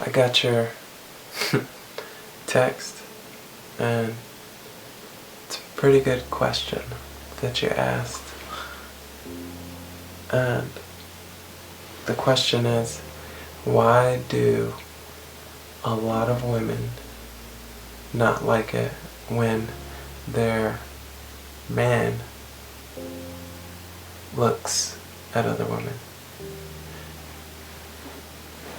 I got your text, and it's a pretty good question that you asked. And the question is, why do a lot of women not like it when their man looks at other women?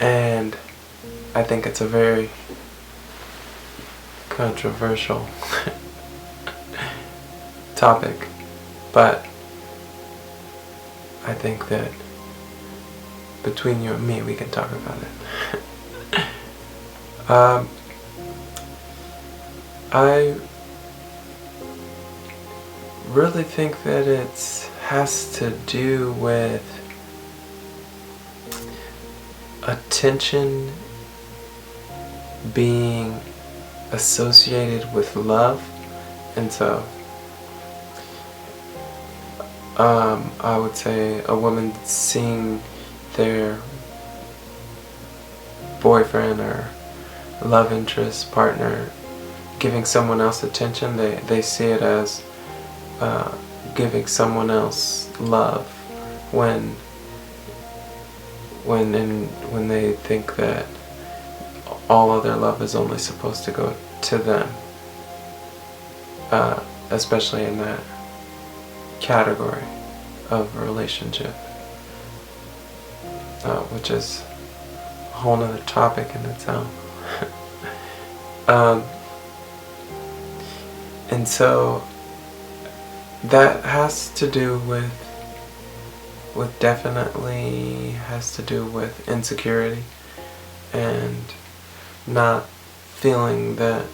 And I think it's a very controversial topic, but I think that between you and me we can talk about it. I really think that it has to do with attention being associated with love, and so I would say a woman seeing their boyfriend or love interest, partner, giving someone else attention, they see it as giving someone else love when they think that all of their love is only supposed to go to them, especially in that category of relationship, which is a whole nother topic in its own. And so that has to do with definitely has to do with insecurity and not feeling that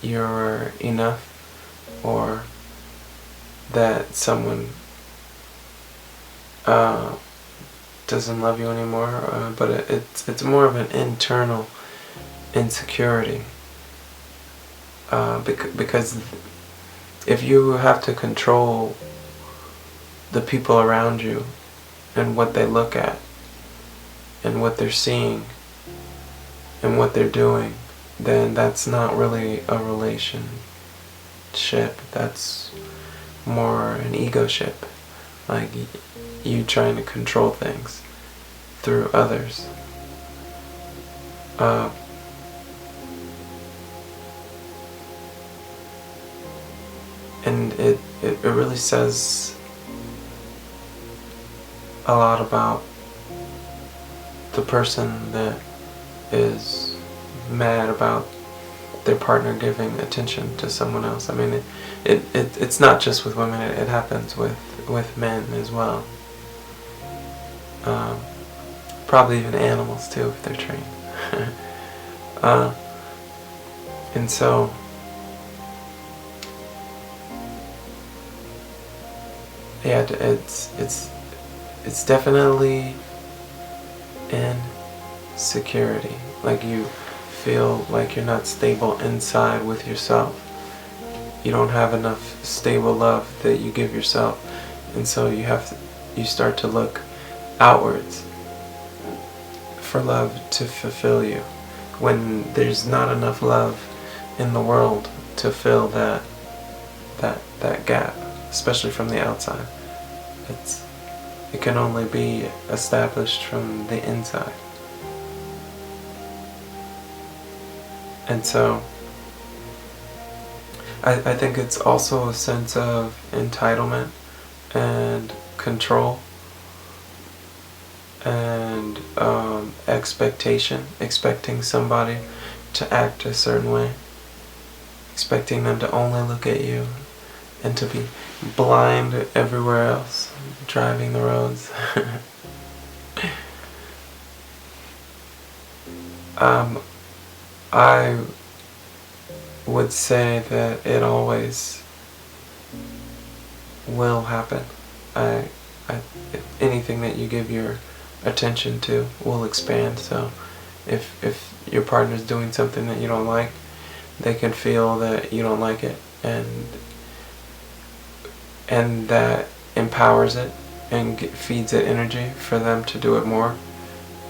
you're enough, or that someone doesn't love you anymore, but it's more of an internal insecurity, because if you have to control the people around you and what they look at and what they're seeing and what they're doing, then that's not really a relationship. That's more an ego-ship, like you trying to control things through others. And it really says a lot about the person that is mad about their partner giving attention to someone else. I mean, it's not just with women, it happens with men as well. Probably even animals too, if they're trained. And so yeah, it's definitely insecurity. Like you feel like you're not stable inside with yourself. You don't have enough stable love that you give yourself, and so you start to look outwards for love to fulfill you, when there's not enough love in the world to fill that gap, especially from the outside. It can only be established from the inside. And so I think it's also a sense of entitlement and control and expectation, expecting somebody to act a certain way, expecting them to only look at you and to be blind everywhere else, driving the roads. I would say that it always will happen. Anything that you give your attention to will expand. So if your partner's doing something that you don't like, they can feel that you don't like it, and that empowers it and feeds it energy for them to do it more.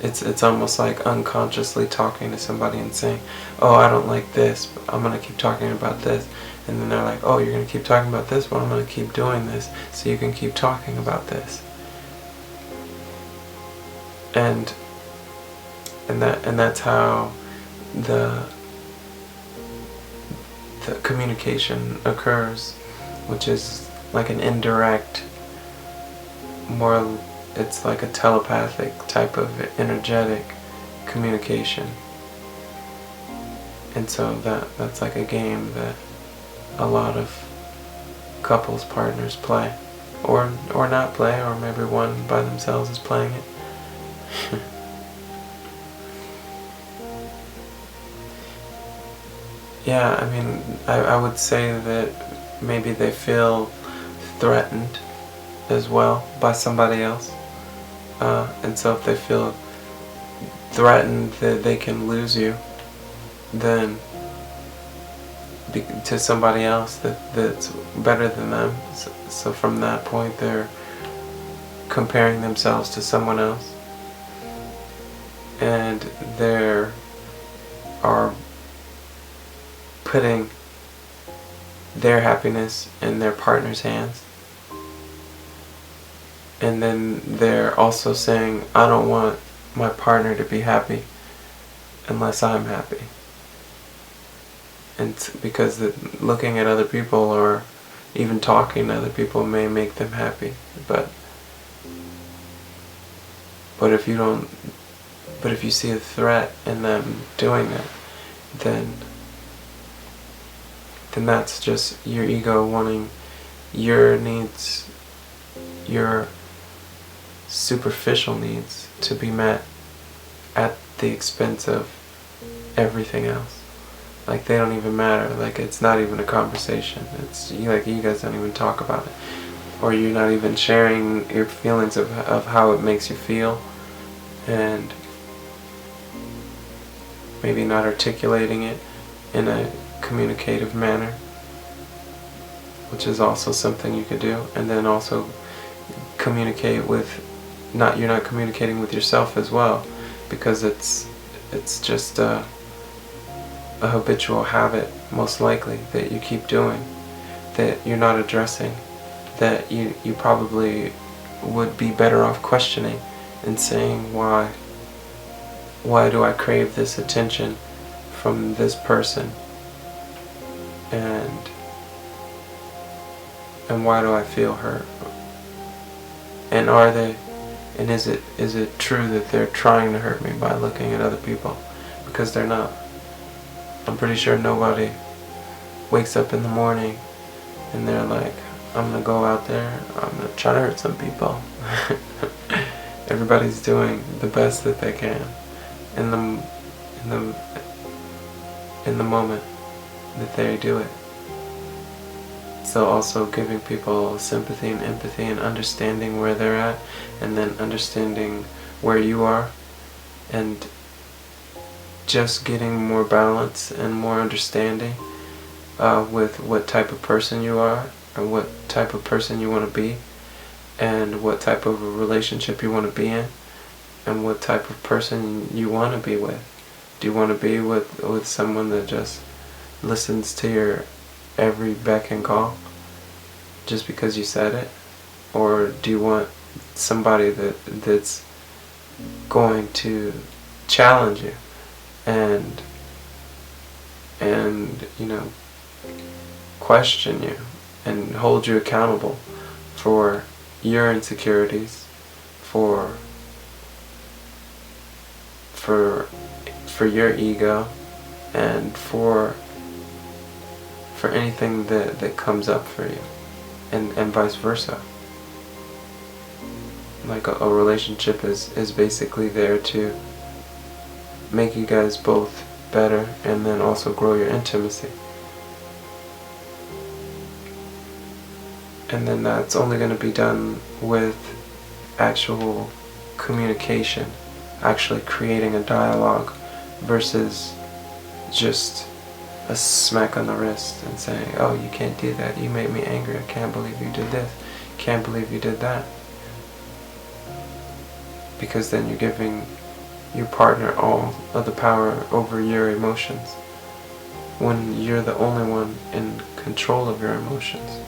It's almost like unconsciously talking to somebody and saying, oh, I don't like this, but I'm going to keep talking about this. And then they're like, oh, you're going to keep talking about this? Well, I'm going to keep doing this so you can keep talking about this. And that's how the communication occurs, which is like an indirect, more, it's like a telepathic type of energetic communication. And so that's like a game that a lot of couples, partners play, or not play, or maybe one by themselves is playing it. Yeah, I mean, I would say that maybe they feel threatened as well by somebody else. And so if they feel threatened that they can lose you, then to somebody else that's better than them. So from that point they're comparing themselves to someone else. And they are putting their happiness in their partner's hands. And then they're also saying, I don't want my partner to be happy unless I'm happy. And because looking at other people or even talking to other people may make them happy, but if you see a threat in them doing that, then that's just your ego wanting your needs, your superficial needs, to be met at the expense of everything else. Like they don't even matter. Like it's not even a conversation. It's like you guys don't even talk about it, or you're not even sharing your feelings of how it makes you feel, and maybe not articulating it in a communicative manner, which is also something you could do. And then also communicate with, you're not communicating with yourself as well, because it's just a habitual habit, most likely, that you keep doing, that you're not addressing, that you probably would be better off questioning and saying, why do I crave this attention from this person, and why do I feel hurt, and is it true that they're trying to hurt me by looking at other people? Because they're not. I'm pretty sure nobody wakes up in the morning and they're like, I'm gonna go out there, I'm gonna try to hurt some people. Everybody's doing the best that they can in the moment that they do it. So also giving people sympathy and empathy and understanding where they're at, and then understanding where you are, and just getting more balance and more understanding with what type of person you are, or what type of person you want to be, and what type of a relationship you want to be in, and what type of person you want to be with. Do you want to be with someone that just listens to your every beck and call just because you said it? Or do you want somebody that's going to challenge you and question you and hold you accountable for your insecurities, for your ego, and for anything that comes up for you, and vice versa. Like a relationship is basically there to make you guys both better, and then also grow your intimacy. And then that's only going to be done with actual communication, actually creating a dialogue, versus just a smack on the wrist and saying, oh, you can't do that, you made me angry, I can't believe you did this, can't believe you did that. Because then you're giving your partner all of the power over your emotions, when you're the only one in control of your emotions,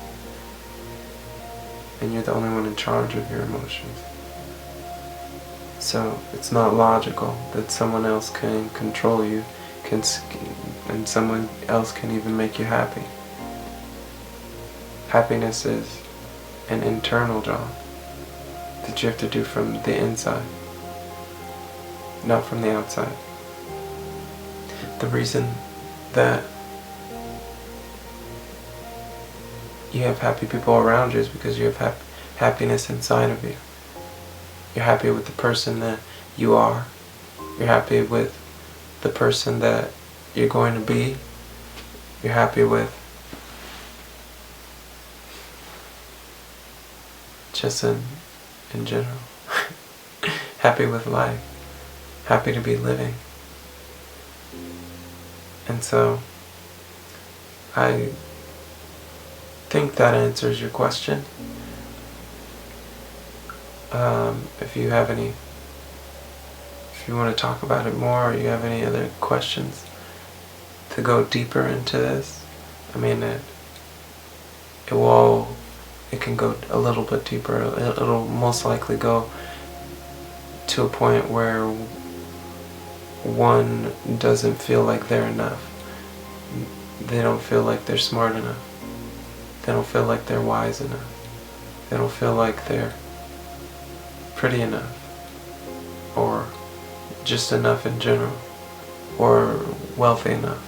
and you're the only one in charge of your emotions. So it's not logical that someone else can control you, and someone else can even make you happy. Happiness is an internal job that you have to do from the inside, not from the outside. The reason that you have happy people around you is because you have happiness inside of you. You're happy with the person that you are. You're happy with the person that you're going to be. You're happy with just in general. Happy with life. Happy to be living. And so I think that answers your question. If you want to talk about it more, or you have any other questions to go deeper into this, I mean, it can go a little bit deeper. It'll most likely go to a point where one doesn't feel like they're enough. They don't feel like they're smart enough. They don't feel like they're wise enough. They don't feel like they're pretty enough, or just enough in general, or wealthy enough.